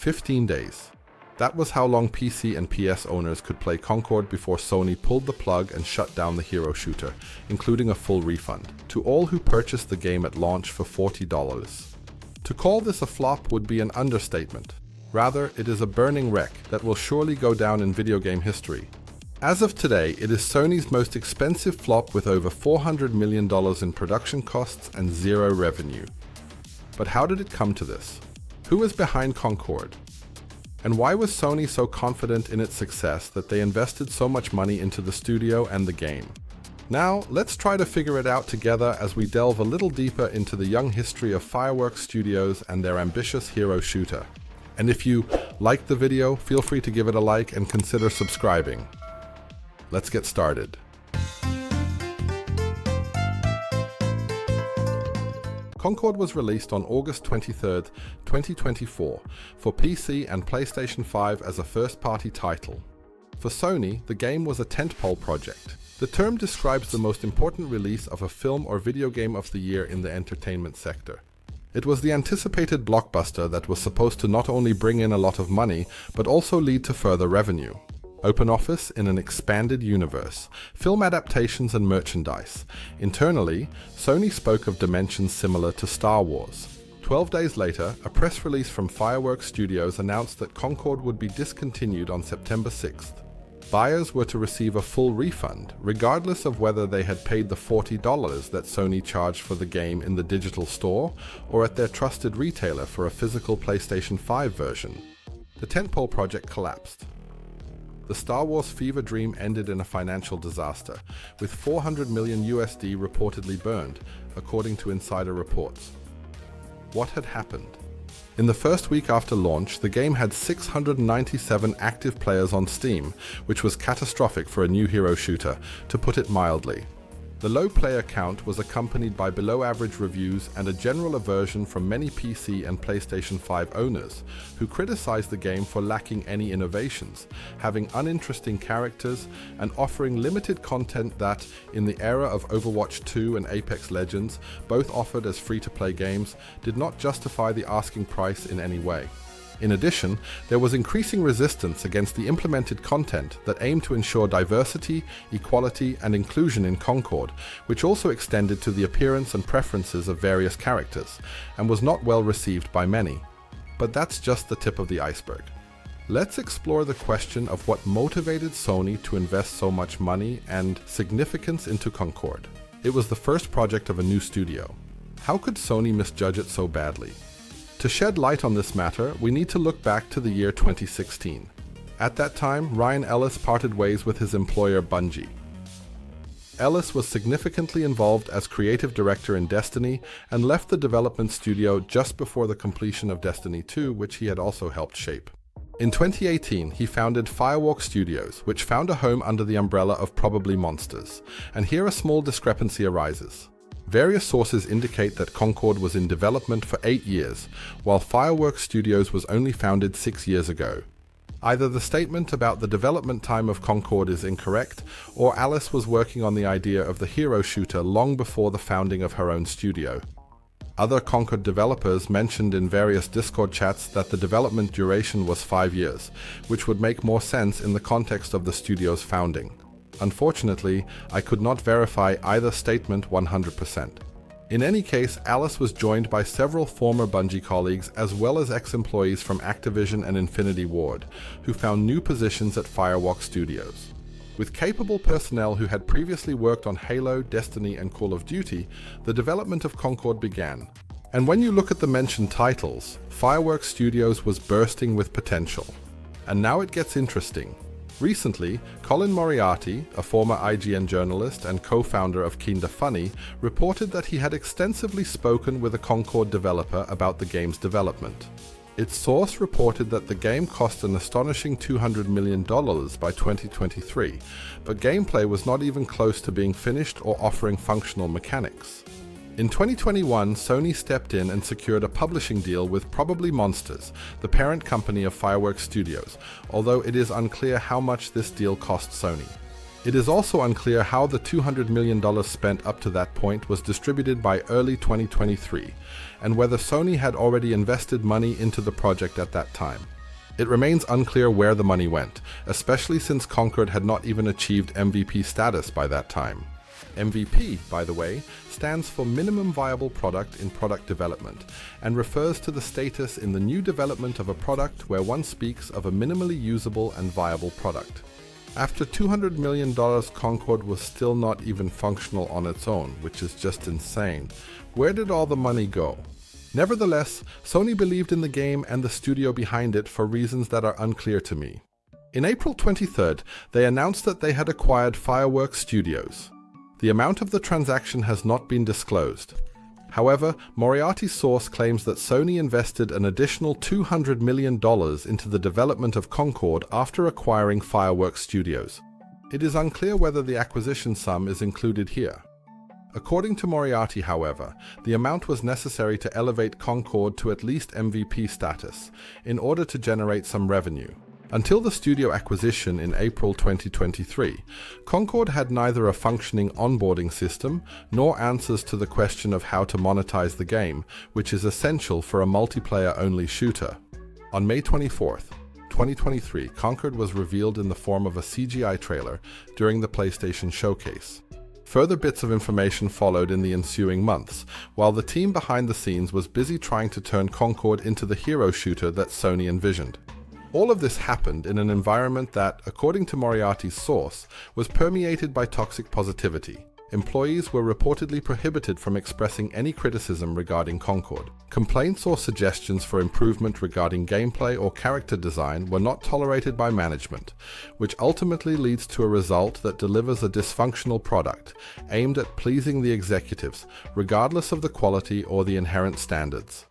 15 days. That was how long PC and PS owners could play Concord before Sony pulled the plug and shut down the hero shooter, including a full refund to all who purchased the game at launch for $40. To call this a flop would be an understatement. Rather, it is a burning wreck that will surely go down in video game history. As of today, it is Sony's most expensive flop with over $400 million in production costs and zero revenue. But how did it come to this? Who is behind Concord? And why was Sony so confident in its success that they invested so much money into the studio and the game? Now, let's try to figure it out together as we delve a little deeper into the young history of Fireworks Studios and their ambitious hero shooter. And if you liked the video, feel free to give it a like and consider subscribing. Let's get started. Concord was released on August 23, 2024, for PC and PlayStation 5 as a first-party title. For Sony, the game was a tentpole project. The term describes the most important release of a film or video game of the year in the entertainment sector. It was the anticipated blockbuster that was supposed to not only bring in a lot of money, but also lead to further revenue. Open office in an expanded universe, film adaptations and merchandise. Internally, Sony spoke of dimensions similar to Star Wars. 12 days later, a press release from Fireworks Studios announced that Concord would be discontinued on September 6th. Buyers were to receive a full refund, regardless of whether they had paid the $40 that Sony charged for the game in the digital store or at their trusted retailer for a physical PlayStation 5 version. The tentpole project collapsed. The Star Wars fever dream ended in a financial disaster, with $400 million reportedly burned, according to insider reports. What had happened? In the first week after launch, the game had 697 active players on Steam, which was catastrophic for a new hero shooter, to put it mildly. The low player count was accompanied by below-average reviews and a general aversion from many PC and PlayStation 5 owners, who criticized the game for lacking any innovations, having uninteresting characters, and offering limited content that, in the era of Overwatch 2 and Apex Legends, both offered as free-to-play games, did not justify the asking price in any way. In addition, there was increasing resistance against the implemented content that aimed to ensure diversity, equality, and inclusion in Concord, which also extended to the appearance and preferences of various characters, and was not well received by many. But that's just the tip of the iceberg. Let's explore the question of what motivated Sony to invest so much money and significance into Concord. It was the first project of a new studio. How could Sony misjudge it so badly? To shed light on this matter, we need to look back to the year 2016. At that time, Ryan Ellis parted ways with his employer Bungie. Ellis was significantly involved as creative director in Destiny and left the development studio just before the completion of Destiny 2, which he had also helped shape. In 2018, he founded Fireworks Studios, which found a home under the umbrella of Probably Monsters, and here a small discrepancy arises. Various sources indicate that Concord was in development for 8 years, while Fireworks Studios was only founded 6 years ago. Either the statement about the development time of Concord is incorrect, or Alice was working on the idea of the hero shooter long before the founding of her own studio. Other Concord developers mentioned in various Discord chats that the development duration was 5 years, which would make more sense in the context of the studio's founding. Unfortunately, I could not verify either statement 100%. In any case, Alice was joined by several former Bungie colleagues as well as ex-employees from Activision and Infinity Ward, who found new positions at Fireworks Studios. With capable personnel who had previously worked on Halo, Destiny, and Call of Duty, the development of Concord began. And when you look at the mentioned titles, Fireworks Studios was bursting with potential. And now it gets interesting. Recently, Colin Moriarty, a former IGN journalist and co-founder of Kinda Funny, reported that he had extensively spoken with a Concord developer about the game's development. Its source reported that the game cost an astonishing $200 million by 2023, but gameplay was not even close to being finished or offering functional mechanics. In 2021, Sony stepped in and secured a publishing deal with Probably Monsters, the parent company of Fireworks Studios, although it is unclear how much this deal cost Sony. It is also unclear how the $200 million spent up to that point was distributed by early 2023, and whether Sony had already invested money into the project at that time. It remains unclear where the money went, especially since Concord had not even achieved MVP status by that time. MVP, by the way, stands for Minimum Viable Product in Product Development and refers to the status in the new development of a product where one speaks of a minimally usable and viable product. After $200 million, Concord was still not even functional on its own, which is just insane. Where did all the money go? Nevertheless, Sony believed in the game and the studio behind it for reasons that are unclear to me. In April 23rd, they announced that they had acquired Fireworks Studios. The amount of the transaction has not been disclosed. However, Moriarty's source claims that Sony invested an additional $200 million into the development of Concord after acquiring Fireworks Studios. It is unclear whether the acquisition sum is included here. According to Moriarty, however, the amount was necessary to elevate Concord to at least MVP status in order to generate some revenue. Until the studio acquisition in April 2023, Concord had neither a functioning onboarding system nor answers to the question of how to monetize the game, which is essential for a multiplayer-only shooter. On May 24, 2023, Concord was revealed in the form of a CGI trailer during the PlayStation Showcase. Further bits of information followed in the ensuing months, while the team behind the scenes was busy trying to turn Concord into the hero shooter that Sony envisioned. All of this happened in an environment that, according to Moriarty's source, was permeated by toxic positivity. Employees were reportedly prohibited from expressing any criticism regarding Concord. Complaints or suggestions for improvement regarding gameplay or character design were not tolerated by management, which ultimately leads to a result that delivers a dysfunctional product aimed at pleasing the executives, regardless of the quality or the inherent standards.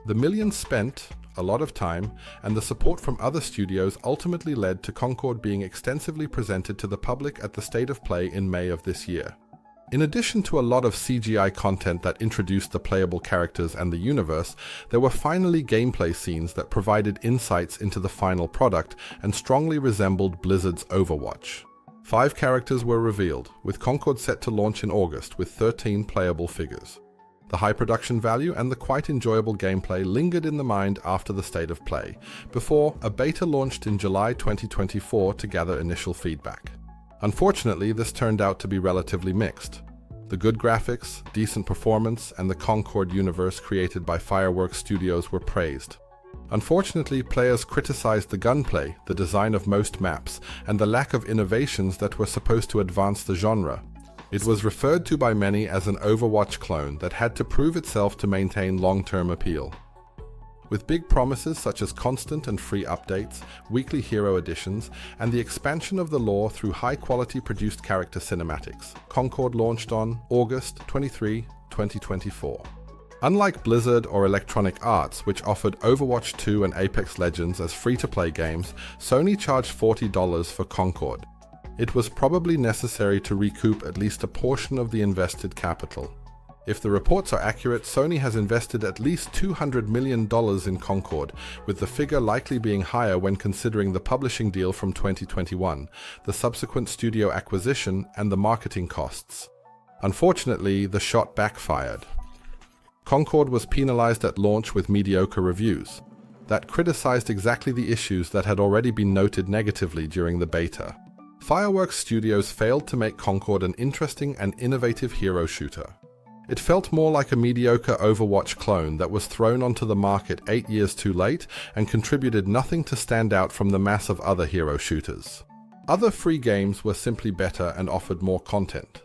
The millions spent, a lot of time, and the support from other studios ultimately led to Concord being extensively presented to the public at the State of Play in May of this year. In addition to a lot of CGI content that introduced the playable characters and the universe, there were finally gameplay scenes that provided insights into the final product and strongly resembled Blizzard's Overwatch. 5 characters were revealed, with Concord set to launch in August with 13 playable figures. The high production value and the quite enjoyable gameplay lingered in the mind after the State of Play, before a beta launched in July 2024 to gather initial feedback. Unfortunately, this turned out to be relatively mixed. The good graphics, decent performance, and the Concord universe created by Fireworks Studios were praised. Unfortunately, players criticized the gunplay, the design of most maps, and the lack of innovations that were supposed to advance the genre. It was referred to by many as an Overwatch clone that had to prove itself to maintain long-term appeal. With big promises such as constant and free updates, weekly hero additions, and the expansion of the lore through high-quality produced character cinematics, Concord launched on August 23, 2024. Unlike Blizzard or Electronic Arts, which offered Overwatch 2 and Apex Legends as free-to-play games, Sony charged $40 for Concord. It was probably necessary to recoup at least a portion of the invested capital. If the reports are accurate, Sony has invested at least $200 million in Concord, with the figure likely being higher when considering the publishing deal from 2021, the subsequent studio acquisition, and the marketing costs. Unfortunately, the shot backfired. Concord was penalized at launch with mediocre reviews that criticized exactly the issues that had already been noted negatively during the beta. Fireworks Studios failed to make Concord an interesting and innovative hero shooter. It felt more like a mediocre Overwatch clone that was thrown onto the market 8 years too late and contributed nothing to stand out from the mass of other hero shooters. Other free games were simply better and offered more content.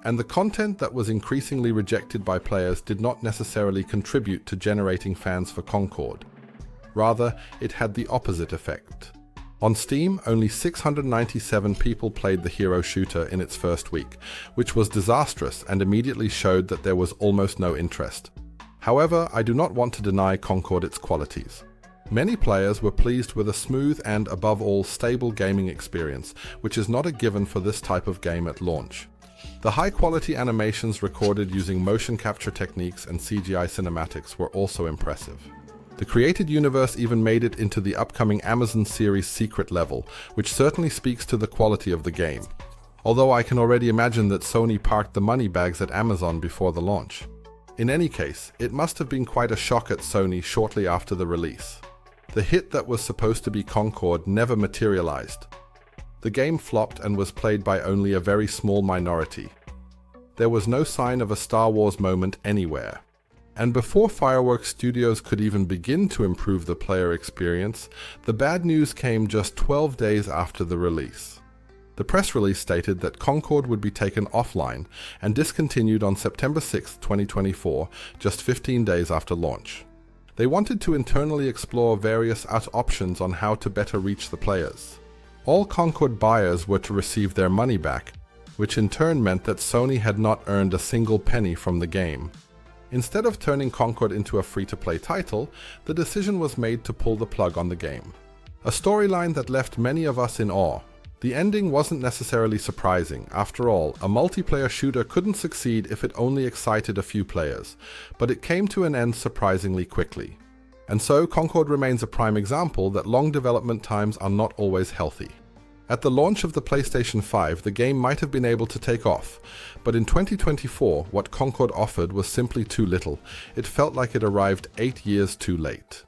And the content that was increasingly rejected by players did not necessarily contribute to generating fans for Concord. Rather, it had the opposite effect. On Steam, only 697 people played the hero shooter in its first week, which was disastrous and immediately showed that there was almost no interest. However, I do not want to deny Concord its qualities. Many players were pleased with a smooth and, above all, stable gaming experience, which is not a given for this type of game at launch. The high-quality animations recorded using motion capture techniques and CGI cinematics were also impressive. The created universe even made it into the upcoming Amazon series secret level, which certainly speaks to the quality of the game. Although I can already imagine that Sony parked the money bags at Amazon before the launch. In any case, it must have been quite a shock at Sony shortly after the release. The hit that was supposed to be Concord never materialized. The game flopped and was played by only a very small minority. There was no sign of a Star Wars moment anywhere. And before Fireworks Studios could even begin to improve the player experience, the bad news came just 12 days after the release. The press release stated that Concord would be taken offline and discontinued on September 6, 2024, just 15 days after launch. They wanted to internally explore various options on how to better reach the players. All Concord buyers were to receive their money back, which in turn meant that Sony had not earned a single penny from the game. Instead of turning Concord into a free-to-play title, the decision was made to pull the plug on the game. A storyline that left many of us in awe. The ending wasn't necessarily surprising. After all, a multiplayer shooter couldn't succeed if it only excited a few players, but it came to an end surprisingly quickly. And so Concord remains a prime example that long development times are not always healthy. At the launch of the PlayStation 5, the game might have been able to take off, but in 2024, what Concord offered was simply too little. It felt like it arrived 8 years too late.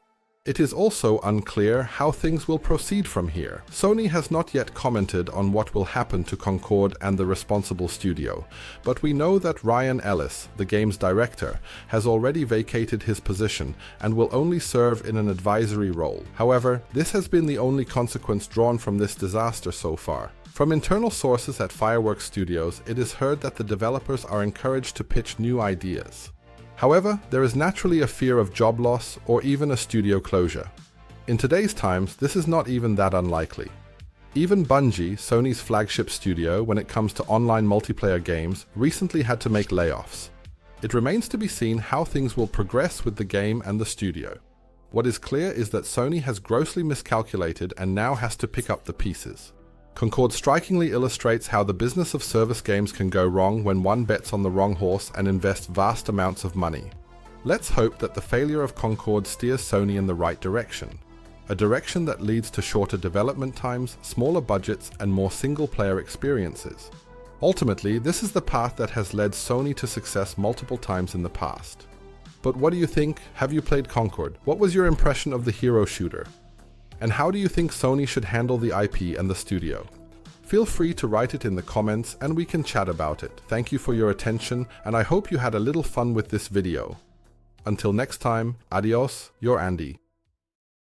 It is also unclear how things will proceed from here. Sony has not yet commented on what will happen to Concord and the responsible studio, but we know that Ryan Ellis, the game's director, has already vacated his position and will only serve in an advisory role. However, this has been the only consequence drawn from this disaster so far. From internal sources at Fireworks Studios, it is heard that the developers are encouraged to pitch new ideas. However, there is naturally a fear of job loss or even a studio closure. In today's times, this is not even that unlikely. Even Bungie, Sony's flagship studio when it comes to online multiplayer games, recently had to make layoffs. It remains to be seen how things will progress with the game and the studio. What is clear is that Sony has grossly miscalculated and now has to pick up the pieces. Concord strikingly illustrates how the business of service games can go wrong when one bets on the wrong horse and invests vast amounts of money. Let's hope that the failure of Concord steers Sony in the right direction. A direction that leads to shorter development times, smaller budgets, and more single-player experiences. Ultimately, this is the path that has led Sony to success multiple times in the past. But what do you think? Have you played Concord? What was your impression of the hero shooter? And how do you think Sony should handle the IP and the studio? Feel free to write it in the comments and we can chat about it. Thank you for your attention and I hope you had a little fun with this video. Until next time, adios, your Andy.